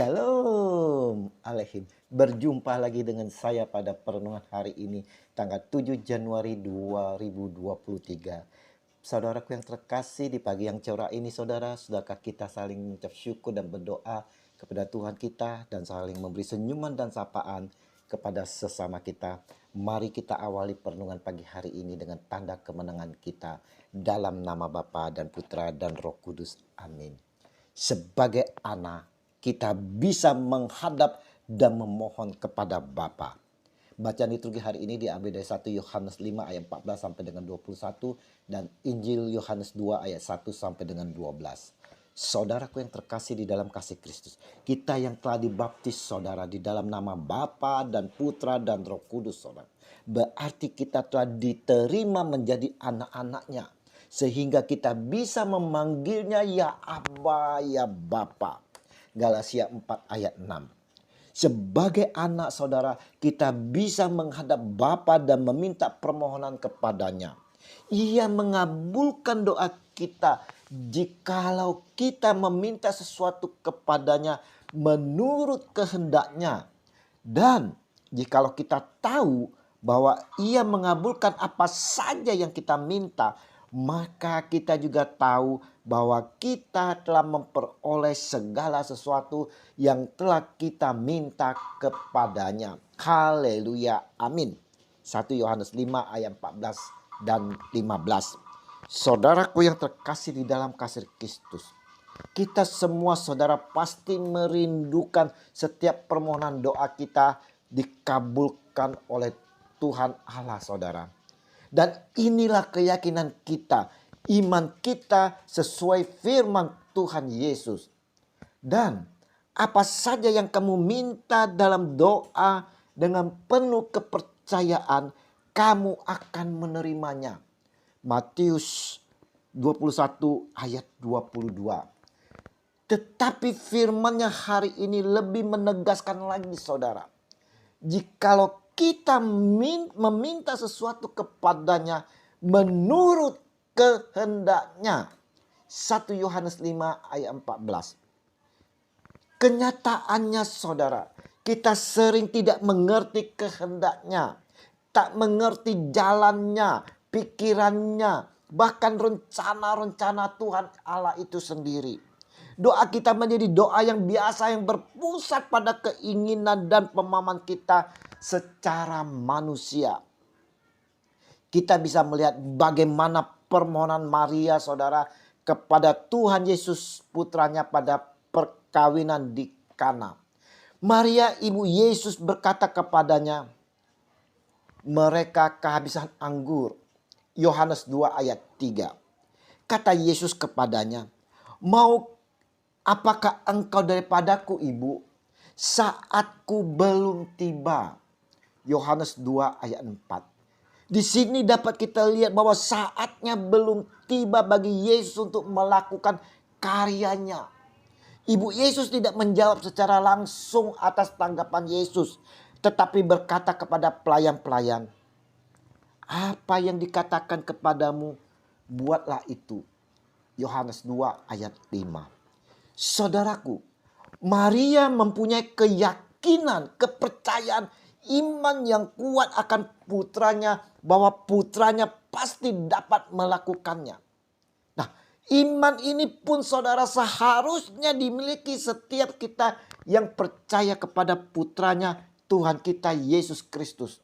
Shalom Aleihim. Berjumpa lagi dengan saya pada perenungan hari ini tanggal 7 Januari 2023. Saudaraku yang terkasih, di pagi yang cerah ini saudara, sudahkah kita saling mengucap syukur dan berdoa kepada Tuhan kita dan saling memberi senyuman dan sapaan kepada sesama kita. Mari kita awali perenungan pagi hari ini dengan tanda kemenangan kita dalam nama Bapa dan Putra dan Roh Kudus. Amin. Sebagai anak, kita bisa menghadap dan memohon kepada Bapa. Bacaan liturgi hari ini diambil dari 1 Yohanes 5 ayat 14 sampai dengan 21 dan Injil Yohanes 2 ayat 1 sampai dengan 12. Saudaraku yang terkasih di dalam kasih Kristus, kita yang telah dibaptis saudara di dalam nama Bapa dan Putra dan Roh Kudus saudara, berarti kita telah diterima menjadi anak-anaknya, sehingga kita bisa memanggilnya ya Abba, ya Bapa. Galatia 4 ayat 6. Sebagai anak saudara, kita bisa menghadap Bapa dan meminta permohonan kepadanya. Ia mengabulkan doa kita jikalau kita meminta sesuatu kepadanya menurut kehendaknya. Dan jikalau kita tahu bahwa ia mengabulkan apa saja yang kita minta, maka kita juga tahu bahwa kita telah memperoleh segala sesuatu yang telah kita minta kepadanya. Haleluya, amin. 1 Yohanes 5 ayat 14 dan 15. Saudaraku yang terkasih di dalam kasih Kristus, kita semua saudara pasti merindukan setiap permohonan doa kita dikabulkan oleh Tuhan Allah saudara. Dan inilah keyakinan kita, iman kita sesuai firman Tuhan Yesus. Dan apa saja yang kamu minta dalam doa dengan penuh kepercayaan, kamu akan menerimanya. Matius 21 ayat 22. Tetapi firman-Nya hari ini lebih menegaskan lagi saudara. Jikalau kita meminta sesuatu kepadanya menurut kehendaknya. 1 Yohanes 5 ayat 14. Kenyataannya saudara, kita sering tidak mengerti kehendaknya, tak mengerti jalannya, pikirannya, bahkan rencana-rencana Tuhan Allah itu sendiri. Doa kita menjadi doa yang biasa yang berpusat pada keinginan dan pemahaman kita secara manusia. Kita bisa melihat bagaimana permohonan Maria saudara kepada Tuhan Yesus putranya pada perkawinan di Kana. Maria ibu Yesus berkata kepadanya, mereka kehabisan anggur. Yohanes 2 ayat 3. Kata Yesus kepadanya, apakah engkau daripadaku ibu? Saatku belum tiba. Yohanes 2 ayat 4. Di sini dapat kita lihat bahwa saatnya belum tiba bagi Yesus untuk melakukan karyanya. Ibu Yesus tidak menjawab secara langsung atas tanggapan Yesus, tetapi berkata kepada pelayan-pelayan, apa yang dikatakan kepadamu, buatlah itu. Yohanes 2 ayat 5. Saudaraku, Maria mempunyai keyakinan, kepercayaan, iman yang kuat akan putranya, bahwa putranya pasti dapat melakukannya. Nah, iman ini pun saudara seharusnya dimiliki setiap kita yang percaya kepada putranya Tuhan kita Yesus Kristus.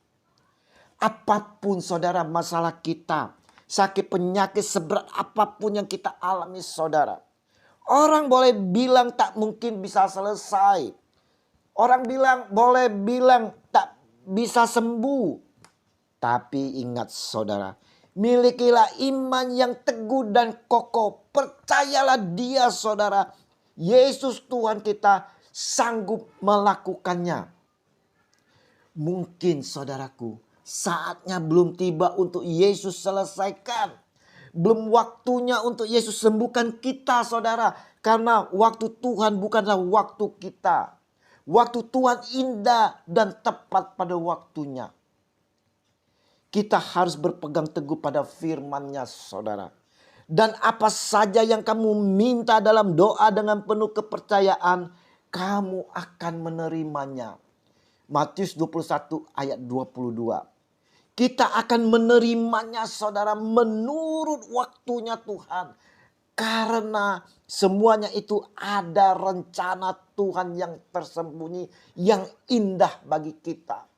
Apapun saudara masalah kita, sakit penyakit seberat apapun yang kita alami saudara. Orang boleh bilang tak mungkin bisa selesai. Orang boleh bilang tak bisa sembuh. Tapi ingat saudara, milikilah iman yang teguh dan kokoh. Percayalah dia saudara, Yesus Tuhan kita sanggup melakukannya. Mungkin saudaraku, saatnya belum tiba untuk Yesus selesaikan. Belum waktunya untuk Yesus sembuhkan kita saudara. Karena waktu Tuhan bukanlah waktu kita. Waktu Tuhan indah dan tepat pada waktunya. Kita harus berpegang teguh pada firman-Nya saudara. Dan apa saja yang kamu minta dalam doa dengan penuh kepercayaan, kamu akan menerimanya. Matius 21 ayat 22. Kita akan menerimanya saudara menurut waktunya Tuhan. Karena semuanya itu ada rencana Tuhan yang tersembunyi, yang indah bagi kita.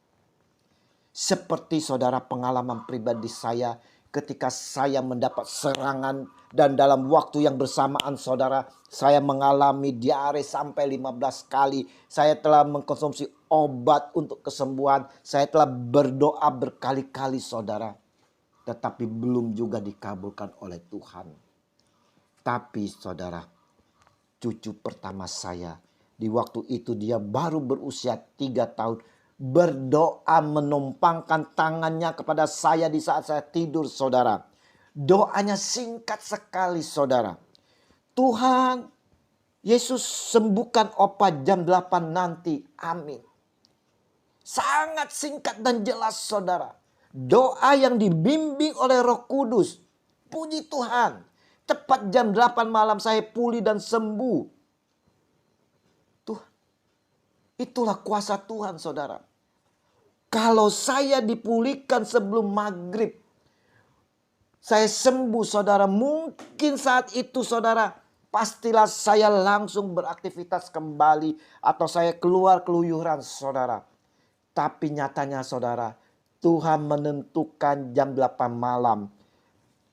Seperti saudara pengalaman pribadi saya ketika saya mendapat serangan dan dalam waktu yang bersamaan saudara saya mengalami diare sampai 15 kali. Saya telah mengkonsumsi obat untuk kesembuhan. Saya telah berdoa berkali-kali saudara. Tetapi belum juga dikabulkan oleh Tuhan. Tapi saudara, cucu pertama saya di waktu itu dia baru berusia 3 tahun. Berdoa menumpangkan tangannya kepada saya di saat saya tidur saudara. Doanya singkat sekali saudara. Tuhan Yesus sembuhkan opa jam 8 nanti. Amin. Sangat singkat dan jelas saudara. Doa yang dibimbing oleh Roh Kudus. Puji Tuhan. Tepat jam 8 malam saya pulih dan sembuh. Itulah kuasa Tuhan saudara. Kalau saya dipulihkan sebelum maghrib, saya sembuh saudara. Mungkin saat itu saudara, pastilah saya langsung beraktivitas kembali. Atau saya keluar keluyuran saudara. Tapi nyatanya saudara, Tuhan menentukan jam 8 malam.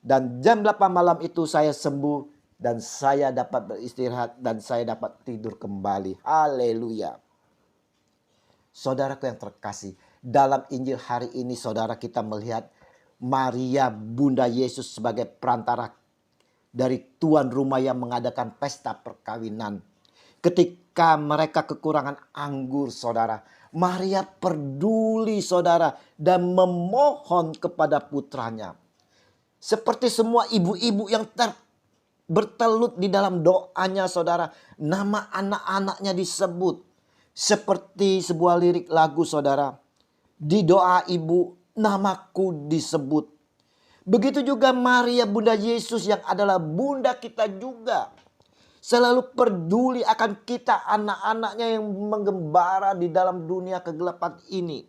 Dan jam 8 malam itu saya sembuh. Dan saya dapat beristirahat dan saya dapat tidur kembali. Haleluya. Saudaraku yang terkasih, dalam Injil hari ini saudara kita melihat Maria Bunda Yesus sebagai perantara dari tuan rumah yang mengadakan pesta perkawinan. Ketika mereka kekurangan anggur saudara, Maria peduli saudara dan memohon kepada putranya. Seperti semua ibu-ibu yang bertelut di dalam doanya saudara, nama anak-anaknya disebut. Seperti sebuah lirik lagu saudara. Di doa ibu namaku disebut. Begitu juga Maria Bunda Yesus yang adalah bunda kita juga. Selalu peduli akan kita anak-anaknya yang menggembara di dalam dunia kegelapan ini.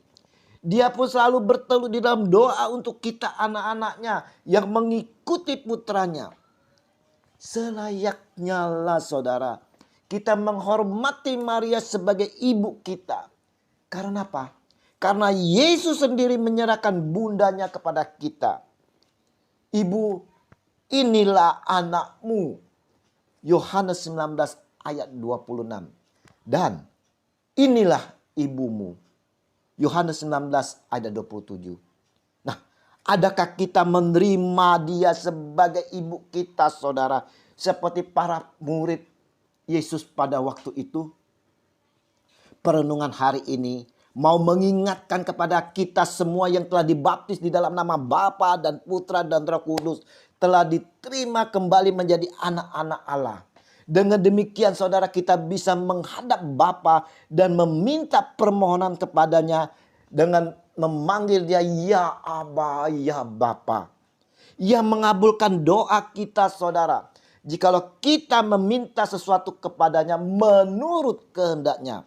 Dia pun selalu bertelut di dalam doa untuk kita anak-anaknya yang mengikuti putranya. Selayaknya lah saudara. Kita menghormati Maria sebagai ibu kita. Karena apa? Karena Yesus sendiri menyerahkan bundanya kepada kita. Ibu, inilah anakmu. Yohanes 19 ayat 26. Dan inilah ibumu. Yohanes 19 ayat 27. Nah, adakah kita menerima dia sebagai ibu kita saudara? Seperti para murid Yesus pada waktu itu. Perenungan hari ini mau mengingatkan kepada kita semua yang telah dibaptis di dalam nama Bapa dan Putra dan Roh Kudus, telah diterima kembali menjadi anak-anak Allah. Dengan demikian saudara kita bisa menghadap Bapa dan meminta permohonan kepadanya dengan memanggil dia ya Aba, ya Bapa. Ia mengabulkan doa kita saudara. Jikalau kita meminta sesuatu kepadanya menurut kehendaknya.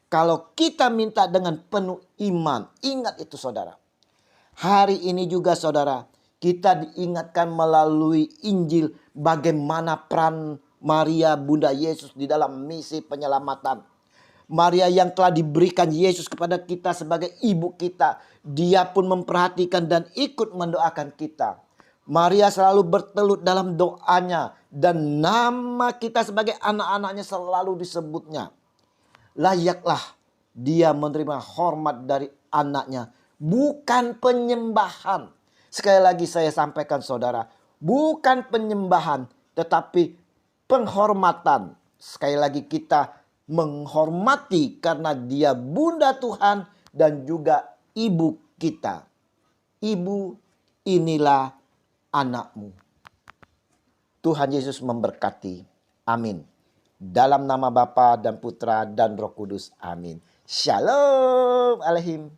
Kalau kita minta dengan penuh iman. Ingat itu saudara. Hari ini juga saudara. Kita diingatkan melalui Injil. Bagaimana peran Maria Bunda Yesus di dalam misi penyelamatan. Maria yang telah diberikan Yesus kepada kita sebagai ibu kita. Dia pun memperhatikan dan ikut mendoakan kita. Maria selalu bertelut dalam doanya. Dan nama kita sebagai anak-anaknya selalu disebutnya. Layaklah dia menerima hormat dari anaknya. Bukan penyembahan. Sekali lagi saya sampaikan saudara. Bukan penyembahan. Tetapi penghormatan. Sekali lagi kita menghormati karena dia bunda Tuhan. Dan juga ibu kita. Ibu, inilah anakmu. Tuhan Yesus memberkati. Amin. Dalam nama Bapa dan Putra dan Roh Kudus. Amin. Shalom Alehim.